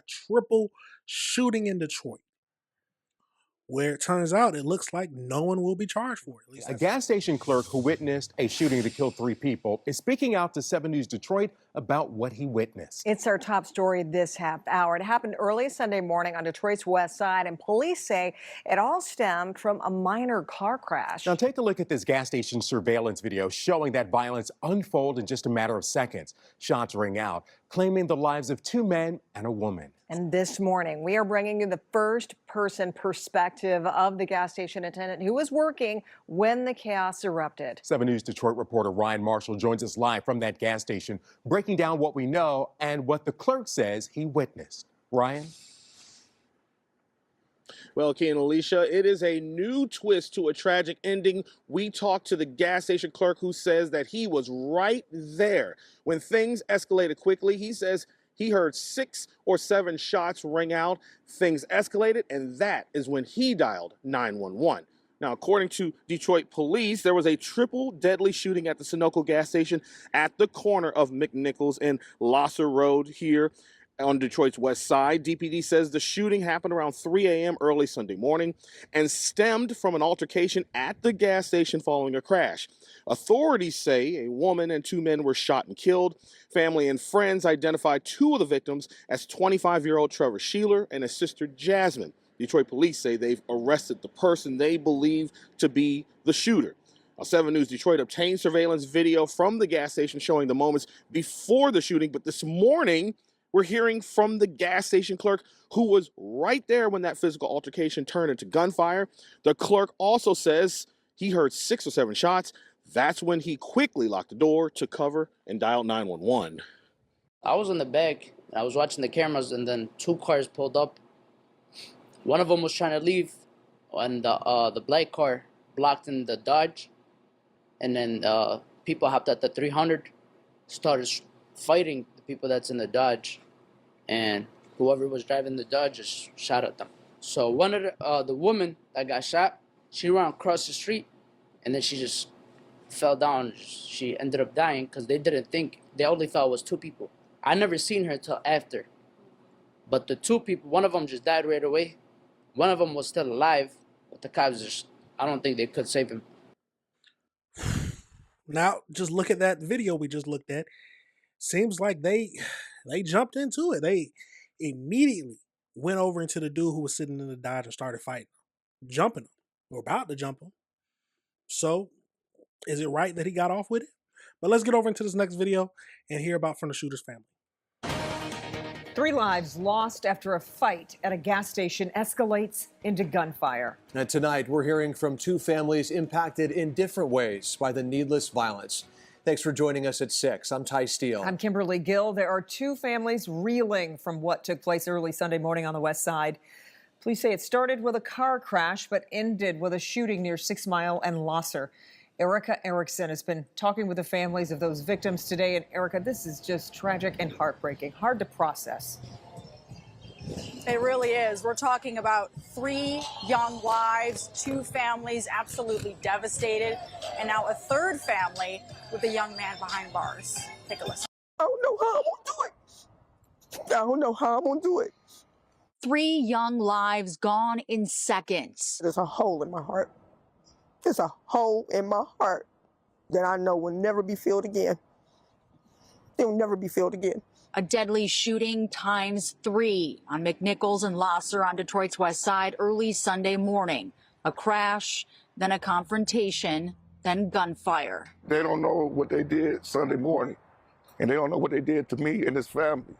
triple shooting in Detroit, where it turns out it looks like no one will be charged for it. At least A gas station clerk who witnessed a shooting that killed 3 people is speaking out to 7 News Detroit about what he witnessed. It's our top story this half hour. It happened early Sunday morning on Detroit's west side, and police say it all stemmed from a minor car crash. Now take a look at this gas station surveillance video showing that violence unfold in just a matter of seconds. Shots ring out, claiming the lives of 2 men and a woman. And this morning, we are bringing you the first-person perspective of the gas station attendant who was working when the chaos erupted. 7 News Detroit reporter Ryan Marshall joins us live from that gas station, breaking down what we know and what the clerk says he witnessed. Ryan? Well, Kay and Alicia, it is a new twist to a tragic ending. We talked to the gas station clerk who says that he was right there when things escalated quickly. He says he heard 6 or 7 shots ring out. Things escalated, and that is when he dialed 911. Now, according to Detroit police, there was a triple deadly shooting at the Sunoco gas station at the corner of McNichols and Lasser Road here on Detroit's west side. DPD says the shooting happened around 3 a.m. early Sunday morning and stemmed from an altercation at the gas station following a crash. Authorities say a woman and 2 men were shot and killed. Family and friends identified 2 of the victims as 25-year-old Trevor Sheeler and his sister Jasmine. Detroit police say they've arrested the person they believe to be the shooter. 7 News Detroit obtained surveillance video from the gas station showing the moments before the shooting, but this morning we're hearing from the gas station clerk who was right there when that physical altercation turned into gunfire. The clerk also says he heard 6 or 7 shots. That's when he quickly locked the door, took cover, and dialed 911. I was in the back. I was watching the cameras, and then 2 cars pulled up. One of them was trying to leave, and the black car blocked in the Dodge. And then people hopped at the 300, started fighting the people that's in the Dodge, and whoever was driving the Dodge just shot at them. So one of the woman that got shot, she ran across the street, and then she just fell down. She ended up dying because they only thought it was 2 people. I never seen her till after. But the 2 people, one of them just died right away. One of them was still alive, but the cops I don't think they could save him. Now, just look at that video we just looked at. Seems like they jumped into it. They immediately went over into the dude who was sitting in the Dodge and started fighting him, jumping him. We're about to jump him. So, is it right that he got off with it? But let's get over into this next video and hear about from the shooter's family. 3 lives lost after a fight at a gas station escalates into gunfire. And tonight, we're hearing from 2 families impacted in different ways by the needless violence. Thanks for joining us at 6. I'm Ty Steele. I'm Kimberly Gill. There are 2 families reeling from what took place early Sunday morning on the west side. Police say it started with a car crash, but ended with a shooting near 6 Mile and Lasser. Erica Erickson has been talking with the families of those victims today. And Erica, this is just tragic and heartbreaking, hard to process. It really is. We're talking about 3 young lives, 2 families absolutely devastated, and now a 3rd family with a young man behind bars. Take a listen. I don't know how I'm gonna do it. I don't know how I'm gonna do it. 3 young lives gone in seconds. There's a hole in my heart. There's a hole in my heart that I know will never be filled again. It will never be filled again. A deadly shooting times 3 on McNichols and Lasser on Detroit's west side early Sunday morning. A crash, then a confrontation, then gunfire. They don't know what they did Sunday morning, and they don't know what they did to me and his family.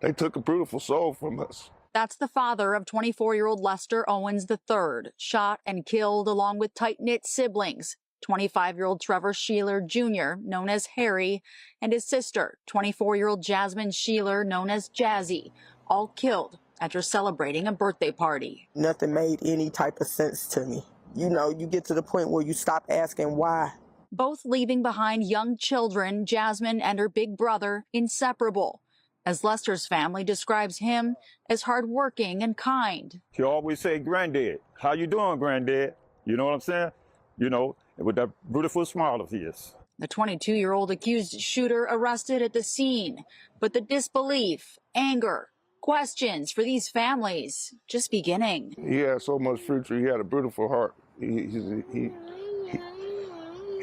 They took a beautiful soul from us. That's the father of 24-year-old Lester Owens III, shot and killed along with tight-knit siblings. 25-year-old Trevor Sheeler Jr., known as Harry, and his sister, 24-year-old Jasmine Sheeler, known as Jazzy, all killed after celebrating a birthday party. Nothing made any type of sense to me. You know, you get to the point where you stop asking why. Both leaving behind young children, Jasmine and her big brother, inseparable. As Lester's family describes him as hardworking and kind. He always say, "Granddad, how you doing, Granddad?" You know what I'm saying? You know, with that beautiful smile of his. The 22-year-old accused shooter arrested at the scene, but the disbelief, anger, Questions for these families just beginning. He had so much future. He had a beautiful heart. He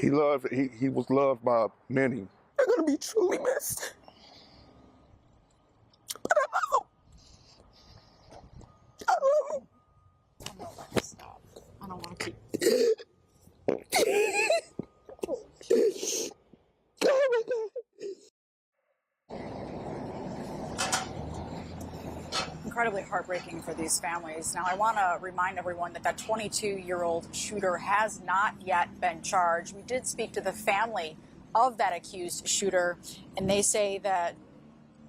loved. He was loved by many. They're going to be truly missed. But I love them. I love them. Stop. I don't want to keep. Incredibly heartbreaking for these families. Now, I want to remind everyone that that 22-year-old shooter has not yet been charged. We did speak to the family of that accused shooter, and they say that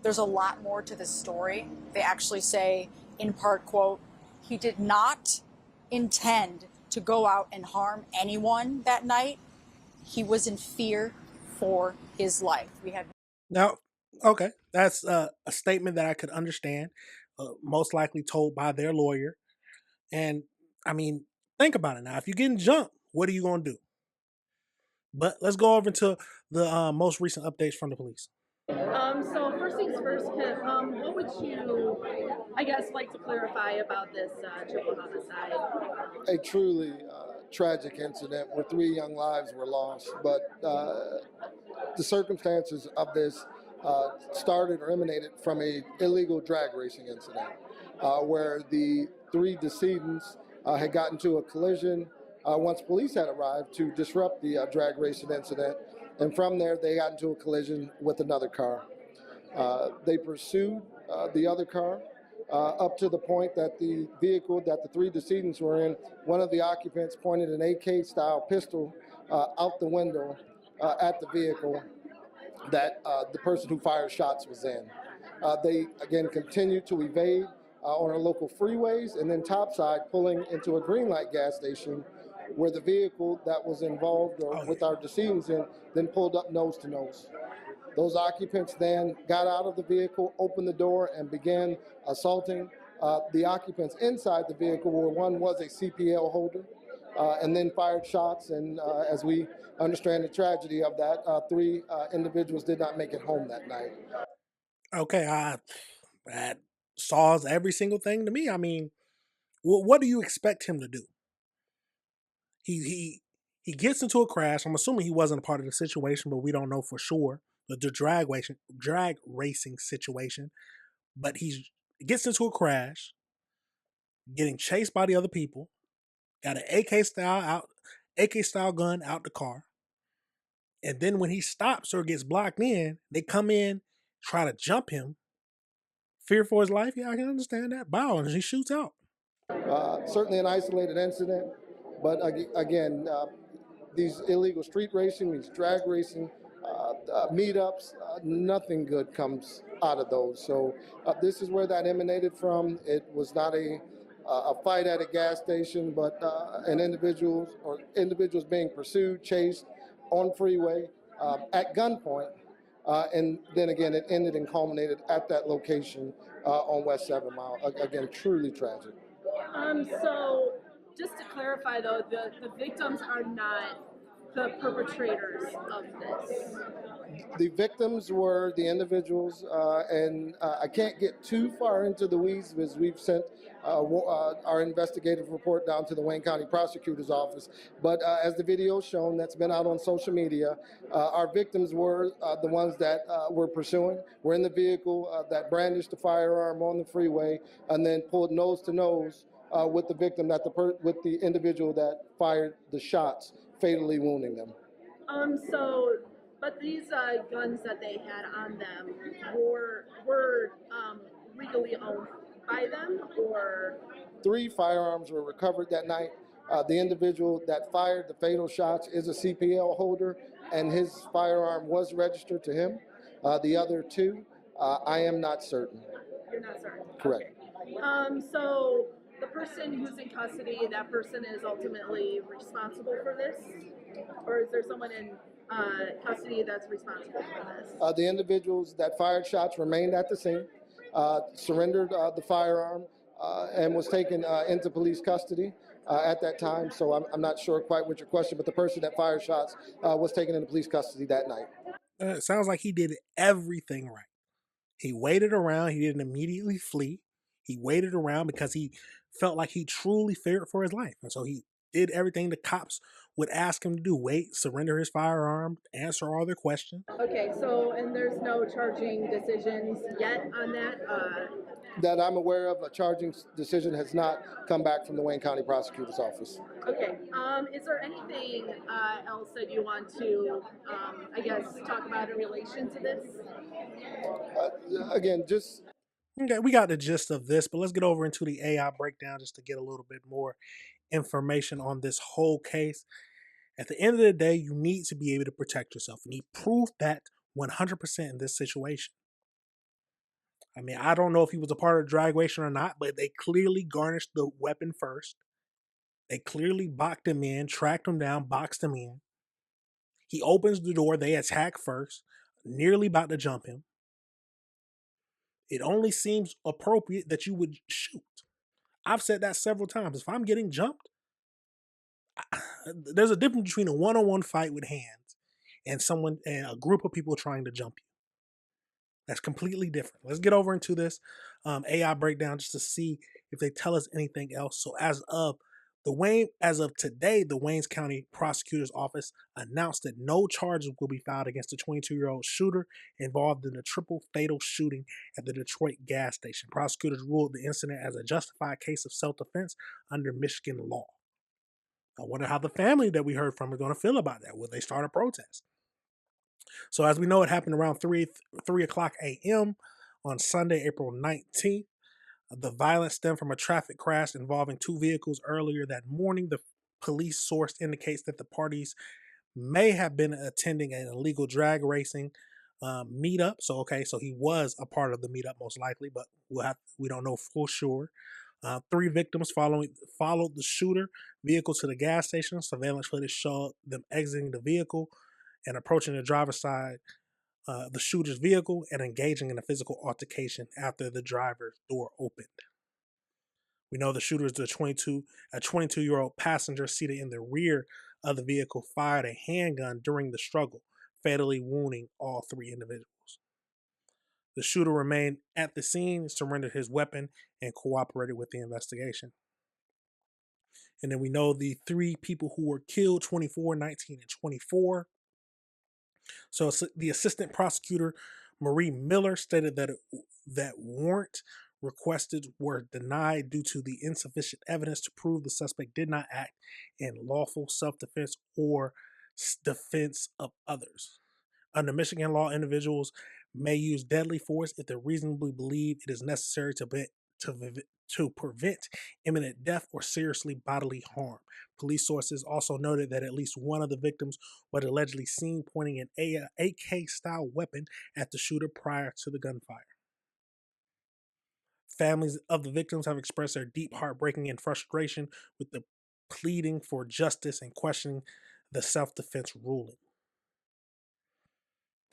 there's a lot more to this story. They actually say, in part, quote, he did not intend to go out and harm anyone that night. He was in fear for his life. We had Now, okay, that's a statement that I could understand, most likely told by their lawyer. And I mean, think about it now. If you're getting jumped, what are you going to do? But let's go over to the most recent updates from the police. So first things first, Kip, what would you, I guess, like to clarify about this triple homicide? A truly tragic incident where 3 young lives were lost, but the circumstances of this started or emanated from a illegal drag racing incident where the 3 decedents had gotten to a collision once police had arrived to disrupt the drag racing incident, and from there they got into a collision with another car. They pursued the other car up to the point that the vehicle that the 3 decedents were in, one of the occupants pointed an AK-style pistol out the window at the vehicle that the person who fired shots was in. They, again, continued to evade on our local freeways and then topside pulling into a green light gas station where the vehicle that was involved or with our decedents in then pulled up nose to nose. Those occupants then got out of the vehicle, opened the door, and began assaulting the occupants inside the vehicle, where one was a CPL holder, and then fired shots. And as we understand the tragedy of that, 3 individuals did not make it home that night. Okay, that solves every single thing to me. I mean, what do you expect him to do? He gets into a crash. I'm assuming he wasn't a part of the situation, but we don't know for sure the drag racing situation. But he gets into a crash, getting chased by the other people, got an AK style gun out the car, and then when he stops or gets blocked in, they come in, try to jump him. Fear for his life? Yeah, I can understand that. Bow, and he shoots out. Certainly an isolated incident, but again, these illegal street racing, these drag racing, meetups, nothing good comes out of those. So this is where that emanated from. It was not a fight at a gas station, but individuals being pursued, chased on freeway at gunpoint. And then again, it ended and culminated at that location on West 7 Mile. Again, truly tragic. So just to clarify though, the victims are not the perpetrators of this. The victims were the individuals, and I can't get too far into the weeds because we've sent our investigative report down to the Wayne County Prosecutor's Office. But as the video shown that's been out on social media, our victims were the ones that were pursuing, were in the vehicle that brandished the firearm on the freeway and then pulled nose to nose with the victim, with the individual that fired the shots, fatally wounding them. But these guns that they had on them were legally owned by them, or? 3 firearms were recovered that night. The individual that fired the fatal shots is a CPL holder, and his firearm was registered to him. The other 2, I am not certain. You're not certain? Correct. Okay. So the person who's in custody, that person is ultimately responsible for this? Or is there someone in custody that's responsible for this? The individuals that fired shots remained at the scene, surrendered the firearm, and was taken into police custody at that time. So I'm not sure quite what your question, but the person that fired shots was taken into police custody that night. It sounds like he did everything right. He waited around. He didn't immediately flee. He waited around because he felt like he truly feared for his life. And so he did everything the cops would ask him to do: wait, surrender his firearm, answer all their questions. Okay, so, and there's no charging decisions yet on that? That I'm aware of, a charging decision has not come back from the Wayne County Prosecutor's Office. Okay, is there anything else that you want to, I guess, talk about in relation to this? Again, just... Okay, we got the gist of this, but let's get over into the AI breakdown just to get a little bit more information on this whole case. At the end of the day, you need to be able to protect yourself. You need proof that 100% in this situation. I mean, I don't know if he was a part of drag racing or not, but they clearly garnished the weapon first. They clearly boxed him in, tracked him down, boxed him in. He opens the door, they attack first, nearly about to jump him. It only seems appropriate that you would shoot. I've said that several times. If I'm getting jumped, there's a difference between a one-on-one fight with hands and a group of people trying to jump you. That's completely different. Let's get over into this AI breakdown just to see if they tell us anything else. So as of today, the Wayne County Prosecutor's Office announced that no charges will be filed against the 22-year-old shooter involved in the triple fatal shooting at the Detroit gas station. Prosecutors ruled the incident as a justified case of self-defense under Michigan law. I wonder how the family that we heard from is going to feel about that. Will they start a protest? So as we know, it happened around 3 o'clock a.m. on Sunday, April 19th. The violence stemmed from a traffic crash involving two vehicles earlier that morning. The police source indicates that the parties may have been attending an illegal drag racing meetup. So he was a part of the meetup most likely, but we don't know for sure. 3 victims followed the shooter vehicle to the gas station. Surveillance footage showed them exiting the vehicle and approaching the driver's side, the shooter's vehicle, and engaging in a physical altercation after the driver's door opened. We know the shooter is a 22-year-old passenger seated in the rear of the vehicle, fired a handgun during the struggle, fatally wounding all 3 individuals. The shooter remained at the scene, surrendered his weapon, and cooperated with the investigation. And then we know the 3 people who were killed, 24, 19, and 24. So the assistant prosecutor, Marie Miller, stated that warrant requested were denied due to the insufficient evidence to prove the suspect did not act in lawful self-defense or defense of others. Under Michigan law, individuals may use deadly force if they reasonably believe it is necessary to prevent imminent death or seriously bodily harm. Police sources also noted that at least one of the victims was allegedly seen pointing an AK-style weapon at the shooter prior to the gunfire. Families of the victims have expressed their deep heartbreaking and frustration with the pleading for justice and questioning the self-defense ruling.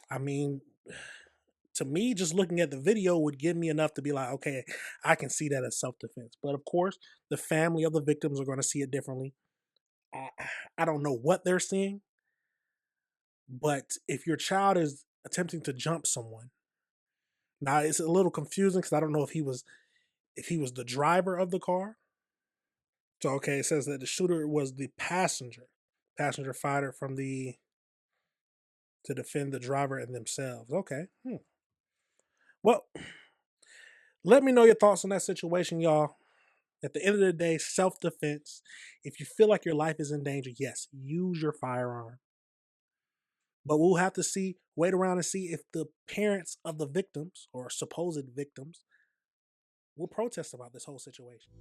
I mean, to me, just looking at the video would give me enough to be like, okay, I can see that as self-defense. But of course, the family of the victims are going to see it differently. I don't know what they're seeing, but if your child is attempting to jump someone, now it's a little confusing because I don't know if he was the driver of the car. So it says that the shooter was the passenger fired to defend the driver and themselves. Okay. Well, let me know your thoughts on that situation, y'all. At the end of the day, self-defense. If you feel like your life is in danger, yes, use your firearm. But we'll have to wait around and see if the parents of the victims or supposed victims will protest about this whole situation.